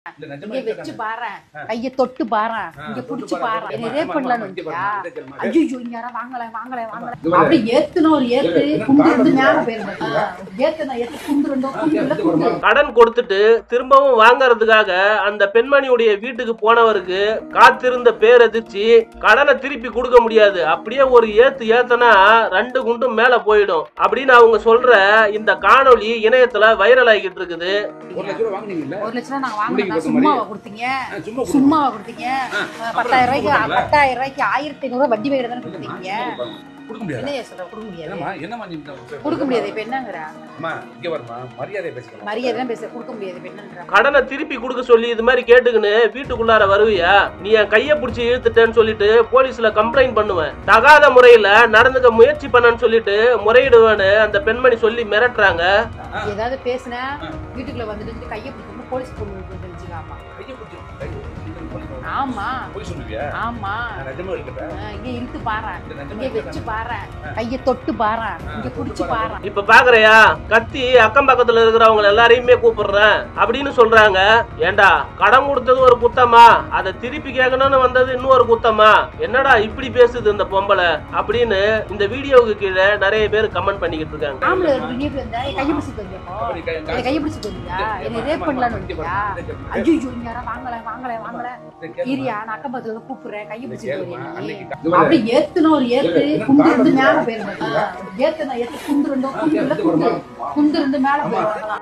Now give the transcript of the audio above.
இங்க வச்சு பாறேன், கைய தொட்டு பாறேன், இங்க புடிச்சு பாறேன், என்ன ரேப் பண்ணலாம்னு வந்தியா? ஐயோ இங்க யாரா வாங்கல வாங்கல வாங்கல அப்படி ஏத்துன ஒரு ஏத்து குண்டு வந்து மேல போயிருந்தா ஏத்துன ஏத்து குண்டு ரெண்டோ குண்டு. கடன் கொடுத்துட்டு திரும்பவும் வாங்கறதுக்காக அந்த பெண்மணியுடைய வீட்டுக்கு போனவருக்கு காத்திருந்த பேரதிர்ச்சி, கடனை திருப்பி கொடுக்க முடியாது, அப்படியே ஒரு ஏத்தனா 2 குண்டும் மேல போயிடும் அப்படின்னு அவங்க சொல்ற இந்த காணொளி இணையத்துல வைரல் ஆகிட்டு இருக்குது. 1 லட்சம் ரூபாய் வாங்குனீங்கல்ல? 1 லட்சம் ரூபாய் நான் வாங்குனேன். சும்மாவா கொடுத்தீங்க? சும்மாவா கொடுத்தீங்க? 10,000 ரூபாய்க்கு 10,000 ரூபாய்க்கு 1,500 ரூபாய் வட்டி வைர தானே கொடுத்தீங்க. கொடுக்க முடியாது. என்னைய சொல்ற கொடுக்க முடியாது. என்னமா நீ கொடுக்க முடியாது. இப்ப என்னங்கற? அம்மா இங்க வரமா மரியாதை பேசுங்க. மரியாதை பேச கொடுக்க முடியாது. இப்ப என்னங்கற? கடனை திருப்பி கொடுக்க சொல்லி இது மாதிரி கேட்டுக்கின்னு வீட்டுக்குள்ளார வருவியா? நீ என் கைய பிடிச்சி இழுத்துட்டேன்னு சொல்லிட்டு போலீஸ்ல கம்ப்ளைண்ட் பண்ணுவேன். தகாத முறையில நடந்துக்க முயற்சி பண்ணன்னு சொல்லிட்டு முறையிடுவேன்னு அந்த பெண்மணி சொல்லி மிரட்டுறாங்க. ஏதாவது பேசினா வீட்டுக்குள்ள வந்துட்டு கைய பிடிச்சு போலீஸ் போன் தெரிஞ்சுக்காமா. கைய பிடிச்சு ஆமா ஆமா இங்க இழுத்து பாறேன், இங்க வச்சு பாறேன், கைய தொட்டு பாறேன், இங்க புடிச்சு பாறேன். இப்ப பாக்குறியா, கத்தி அக்கம் பக்கத்துல இருக்கிறவங்க எல்லாரையுமே கூப்பிடுறேன் அப்படின்னு சொல்றாங்க. ஏண்டா கடன் கொடுத்தது ஒரு குத்தமா, அதை திருப்பி கேட்கணும்னு வந்தது இன்னொரு குத்தமா? என்னடா இப்படி பேசுது இந்த பொம்பளை அப்படின்னு இந்த வீடியோவுக்கு கீழே நிறைய பேர் கமெண்ட் பண்ணிக்கிட்டு இருக்காங்க. கைய பிடிச்சு தந்தியா, என்ன ரேப் பண்ணலாம்னு வந்தியா? ஐயோ இங்க யாரா வாங்கல வாங்கல வாங்கல ஈரியா நான் அக்கம் பக்கத்துல கூப்பிடுறேன், கைய பிடிச்சு அப்படி ஏத்துன ஒரு ஏத்து குண்டு வந்து மேல போயிருந்தா ஏத்துன ஏத்து குண்டு ரெண்டோ குண்டு மேல போயிருந்தா